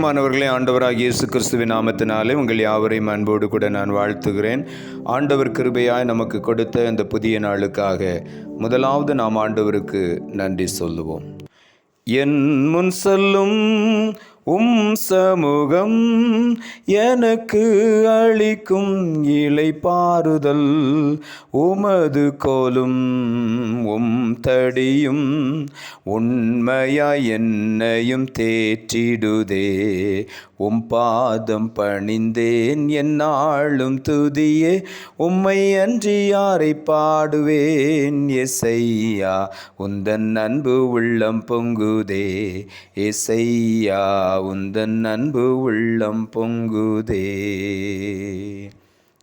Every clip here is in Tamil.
பிரியமானவர்களே, ஆண்டவராகிய இயேசு கிறிஸ்துவின் நாமத்தினாலே உங்கள் யாவரையும் அன்போடு கூட நான் வாழ்த்துகிறேன். ஆண்டவர் கிருபையாய் நமக்கு கொடுத்த இந்த புதிய நாளுக்காக முதலாவது நாம் ஆண்டவருக்கு நன்றி சொல்லுவோம். என் முன் செல்லும் சமூகம் எனக்கு அளிக்கும் இளைப்பாறுதல், உமது கோலும் தடியும் உண்மையாய் என்னையும் தேற்றிடுதே. பாதம் பணிந்தேன் என்னாலும் துதியே, உம்மை அன்றி யாரை பாடுவேன். எசையா உந்தன் அன்பு உள்ளம் பொங்குதே, எசையா உந்தன் அன்பு உள்ளம் பொங்குதே.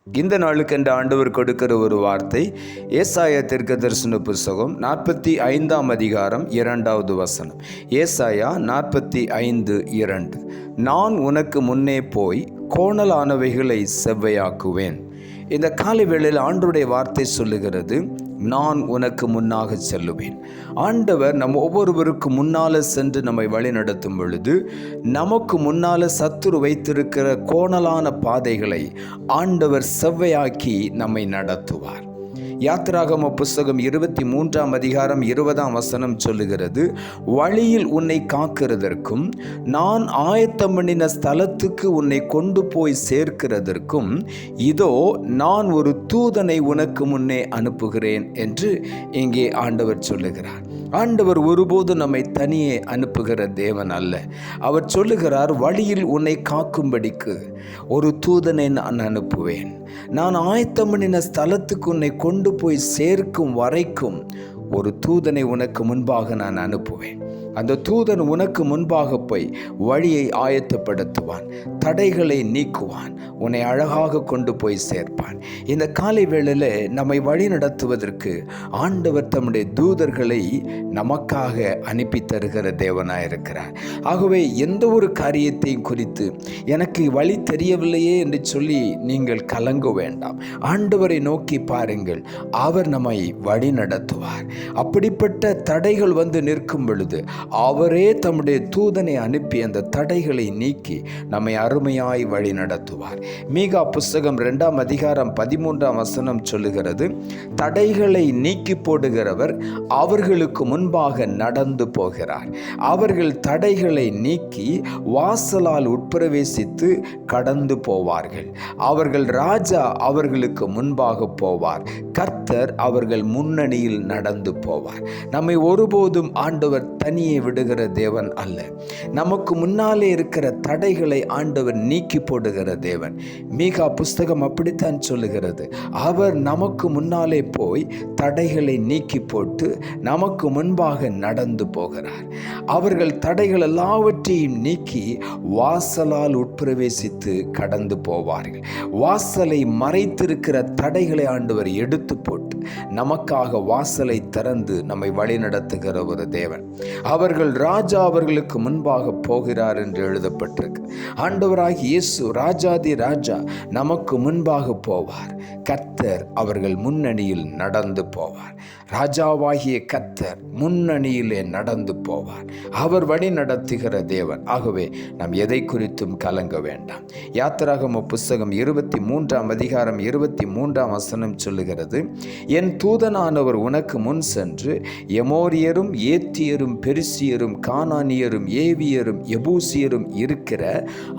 இந்த நாளுக்கு என்று ஆண்டவர் கொடுக்கிற ஒரு வார்த்தை ஏசாயா தீர்க்கதரிசன புத்தகம் 45ஆம் அதிகாரம் 2வது வசனம். ஏசாயா 45:2. நான் உனக்கு முன்னே போய் கோணலானவைகளை செவ்வையாக்குவேன். இந்த காலை வேளையில் ஆண்டவருடைய வார்த்தை சொல்லுகிறது, நான் உனக்கு முன்னாக செல்லுவேன். ஆண்டவர் நம்ம ஒவ்வொருவருக்கு முன்னால் சென்று நம்மை வழி நடத்தும் பொழுது நமக்கு முன்னால் சத்துரு வைத்திருக்கிற கோணலான பாதைகளை ஆண்டவர் செவ்வையாக்கி நம்மை நடத்துவார். யாத்திராகம புஸ்தகம் 23ஆம் அதிகாரம் 20ஆம் வசனம் சொல்லுகிறது, வழியில் உன்னை காக்கிறதற்கும் நான் ஆயத்தம் பண்ணின ஸ்தலத்துக்கு உன்னை கொண்டு போய் சேர்க்கிறதற்கும் இதோ நான் ஒரு தூதனை உனக்கு முன்னே அனுப்புகிறேன் என்று இங்கே ஆண்டவர் சொல்லுகிறார். ஆண்டவர் ஒருபோதும் நம்மை தனியே அனுப்புகிற தேவன் அல்ல. அவர் சொல்லுகிறார், வழியில் உன்னை காக்கும்படிக்கு ஒரு தூதனை நான் அனுப்புவேன். நான் ஆயத்தம் பண்ணின ஸ்தலத்துக்கு உன்னை கொண்டு போய் சேர்க்கும் வரைக்கும் ஒரு தூதனை உனக்கு முன்பாக நான் அனுப்புவேன். அந்த தூதன் உனக்கு முன்பாக போய் வழியை ஆயத்தப்படுத்துவான், தடைகளை நீக்குவான், உன்னை அழகாக கொண்டு போய் சேர்ப்பான். இந்த காலை வேளையில் நம்மை வழி நடத்துவதற்கு ஆண்டவர் தம்முடைய தூதர்களை நமக்காக அனுப்பி தருகிற தேவனாயிருக்கிறார். ஆகவே எந்த ஒரு காரியத்தையும் குறித்து எனக்கு வழி தெரியவில்லையே என்று சொல்லி நீங்கள் கலங்க வேண்டாம். ஆண்டவரை நோக்கி பாருங்கள், அவர் நம்மை வழி நடத்துவார். அப்படிப்பட்ட தடைகள் வந்து நிற்கும் பொழுது அவரே தம்முடைய தூதனை அனுப்பி அந்த தடைகளை நீக்கி நம்மை அருமையாய் வழி நடத்துவார். மீகா புஸ்தகம் 2ஆம் அதிகாரம் 13ஆம் வசனம் சொல்லுகிறது, தடைகளை நீக்கி போடுகிறவர் அவர்களுக்கு முன்பாக நடந்து போகிறார். அவர்கள் தடைகளை நீக்கி வாசலால் உட்பிரவேசித்து கடந்து போவார்கள். அவர்கள் ராஜா அவர்களுக்கு முன்பாக போவார், கர்த்தர் அவர்கள் முன்னணியில் நடந்து போவார். நம்மை ஒருபோதும் ஆண்டவர் தனியே விடுகிற தேவன் அல்ல. நமக்கு முன்னாலே இருக்கிற தடைகளை ஆண்டவர் நீக்கி போடுகிற தேவன். மீகா புஸ்தகம் அப்படித்தான் சொல்லுகிறது. அவர் நமக்கு முன்னாலே போய் தடைகளை நீக்கி போட்டு நமக்கு முன்பாக நடந்து போகிறார். அவர்கள் தடைகள் எல்லாவற்றையும் நீக்கி வாசலால் உட்பிரவேசித்து கடந்து போவார்கள். வாசலை மறைத்திருக்கிற தடைகளை ஆண்டவர் எடுத்து போட்டு நமக்காக வாசலை திறந்து நம்மை வழி நடத்துகிற ஒரு தேவன். அவர்கள் ராஜா அவர்களுக்கு முன்பாக போகிறார் என்று எழுதப்பட்டிருக்கு. ஆண்டவராகிய இயேசு ராஜாதி ராஜா நமக்கு முன்பாக போவார். கர்த்தர் அவர்கள் முன்னணியில் நடந்து போவார். ராஜாவாகிய கர்த்தர் முன்னணியிலே நடந்து போவார். அவர் வழி நடத்துகிற தேவன். ஆகவே நாம் எதை குறித்தும் கலங்க வேண்டாம். யாத்திராகம புஸ்தகம் 23ஆம் அதிகாரம் 23ஆம் வசனம் சொல்லுகிறது, என் தூதனானவர் உனக்கு முன் சென்று எமோரியரும் ஏத்தியரும் பெரிசியரும் கானானியரும் ஏவியரும் எபூசியரும் இருக்கிற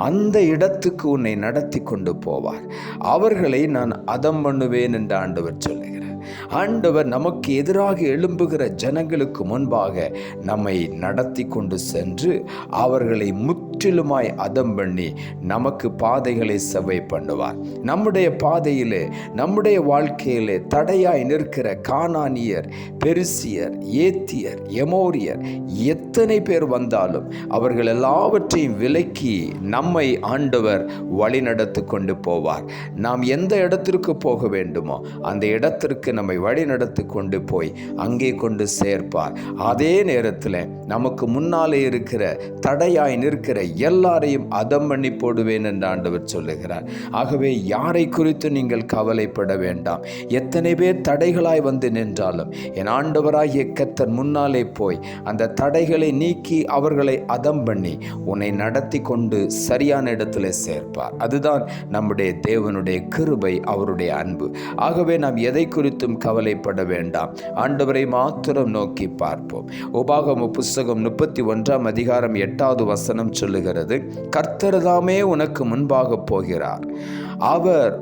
அந்த இடத்துக்கு உன்னை நடத்தி கொண்டு போவார். அவர்களை நான் அதம் பண்ணுவேன் என்று ஆண்டவர் சொல்லுகிறார். ஆண்டவர் நமக்கு எதிராக எழும்புகிற ஜனங்களுக்கு முன்பாக நம்மை நடத்தி கொண்டு சென்று அவர்களை முற்றிலுமாய் அதம் பண்ணி நமக்கு பாதைகளை செவ்வை பண்ணுவார். நம்முடைய பாதையிலே, நம்முடைய வாழ்க்கையிலே தடையாய் நிற்கிற கானானியர், பெரிசியர், ஏத்தியர், எமோரியர் எத்தனை பேர் வந்தாலும் அவர்கள் எல்லாவற்றையும் விலக்கி நம்மை ஆண்டவர் வழி நடத்தி கொண்டு போவார். நாம் எந்த இடத்திற்கு போக வேண்டுமோ அந்த இடத்திற்கு நம்மை வழி நடத்தி கொண்டு போய் அங்கே கொண்டு சேர்ப்பார். அதே நேரத்தில் நமக்கு முன்னாலே இருக்கிற தடையாய் நிற்கிற எல்லாரையும் அதம் பண்ணி போடுவேன் என்று ஆண்டவர் சொல்லுகிறார். ஆகவே யாரை குறித்து நீங்கள் கவலைப்பட வேண்டாம். எத்தனை பேர் தடைகளாய் வந்து நின்றாலும் என் ஆண்டவராகிய கர்த்தர் முன்னாலே போய் அந்த தடைகளை நீக்கி அவர்களை அதம் பண்ணி உன்னை நடத்தி கொண்டு சரியான இடத்துல சேர்ப்பார். அதுதான் நம்முடைய தேவனுடைய கிருபை, அவருடைய அன்பு. ஆகவே நாம் எதை குறித்தும் கவலைப்பட வேண்டாம். ஆண்டவரை மாத்திரம் நோக்கி பார்ப்போம். உபாகம புஸ்தகம் 31 அதிகாரம் 8 சொல்லுகிறது, கர்த்தர் தாமே உனக்கு முன்பாக போகிறார், அவர்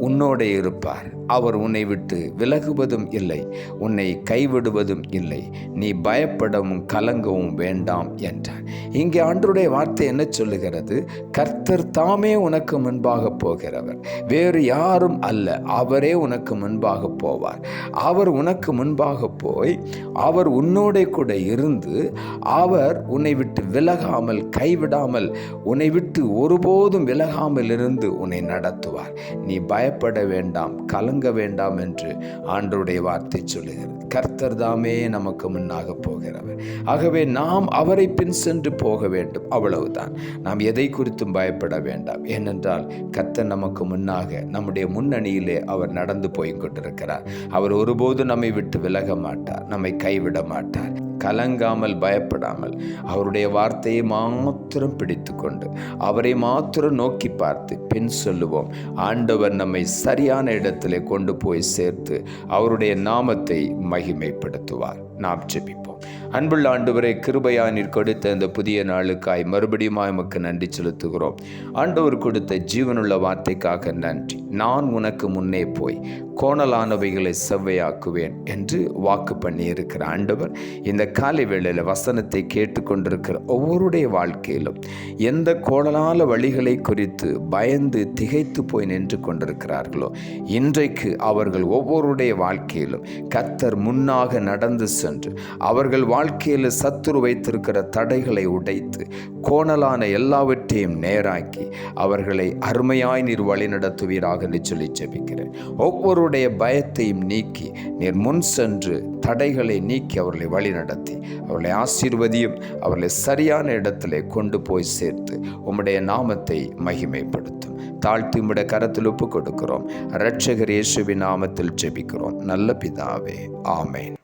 உன்னோட இருப்பார், அவர் உன்னை விட்டு விலகுவதும் இல்லை, உன்னை கைவிடுவதும் இல்லை, நீ பயப்படவும் கலங்கவும் வேண்டாம் என்றார். இங்கே ஆண்டவருடைய வார்த்தை என்ன சொல்லுகிறது? கர்த்தர் தாமே உனக்கு முன்பாக போகிறவர், வேறு யாரும் அல்ல, அவரே உனக்கு முன்பாக போவார். அவர் உனக்கு முன்பாக போய் அவர் உன்னோட கூட இருந்து அவர் உன்னை விட்டு விலகாமல் கைவிடாமல் உன்னை விட்டு ஒருபோதும் விலகாமல் இருந்து உன்னை நடத்துவார். நீ பயப்பட வேண்டாம், கலங்க வேண்டாம் என்று ஆண்டவருடைய வார்த்தை சொல்லுகிறது. கர்த்தர் தாமே நமக்கு முன்னாக போகிறவர். ஆகவே நாம் அவரை பின் சென்று போக வேண்டும், அவ்வளவுதான். நாம் எதை குறித்தும் பயப்பட வேண்டாம். ஏனென்றால் கர்த்தர் நமக்கு முன்னாக நம்முடைய முன்னணியிலே அவர் நடந்து போய் கொண்டிருக்கிறார். அவர் ஒருபோது நம்மை விட்டு விலக மாட்டார், நம்மை கைவிட மாட்டார். கலங்காமல் பயப்படாமல் அவருடைய வார்த்தையை மாத்திரம் பிடித்து கொண்டு அவரை மாத்திரம் நோக்கி பார்த்து பின் சொல்லுவோம். ஆண்டவர் நம்மை சரியான இடத்திலே கொண்டு போய் சேர்த்து அவருடைய நாமத்தை மகிமைப்படுத்துவார். நாம் ஜெபிப்போம். அன்புள்ள ஆண்டவரே, கிருபையாய் நீர் கொடுத்த இந்த புதிய நாளுக்காய் மறுபடியும் எமக்கு நன்றி செலுத்துகிறோம். ஆண்டவர் கொடுத்த ஜீவனுள்ள வார்த்தைக்காக நன்றி. நான் உனக்கு முன்னே போய் கோணலானவைகளை செவ்வையாக்குவேன் என்று வாக்கு பண்ணி இருக்கிற ஆண்டவர், இந்த காலை வேளையில் வசனத்தை கேட்டுக்கொண்டிருக்கிற ஒவ்வொருடைய வாழ்க்கையிலும் எந்த கோணலான வழிகளை குறித்து பயந்து திகைத்து போய் நின்று கொண்டிருக்கிறார்களோ, இன்றைக்கு அவர்கள் ஒவ்வொருடைய வாழ்க்கையிலும் கர்த்தர் முன்னாக நடந்து சென்று அவர்கள் வாழ்க்கையில் சத்துரு வைத்திருக்கிற தடைகளை உடைத்து கோணலான எல்லாவற்றையும் நேராக்கி அவர்களை அருமையாய் நீர் வழி நடத்துவீராக சொல்லி ஜெபிக்கிறேன். ஒவ்வொருடைய பயத்தையும் நீக்கி நீர் முன் சென்று தடைகளை நீக்கி அவர்களை வழி நடத்தி அவர்களை ஆசீர்வதியும், அவர்களை சரியான இடத்திலே கொண்டு போய் சேர்த்து உம்முடைய நாமத்தை மகிமைப்படுத்தும். தாழ்த்தி உம்முடைய கரத்தில் ஒப்பு கொடுக்கிறோம். இரட்சகர் இயேசுவின் நாமத்தில் ஜெபிக்கிறோம் நல்ல பிதாவே, ஆமென்.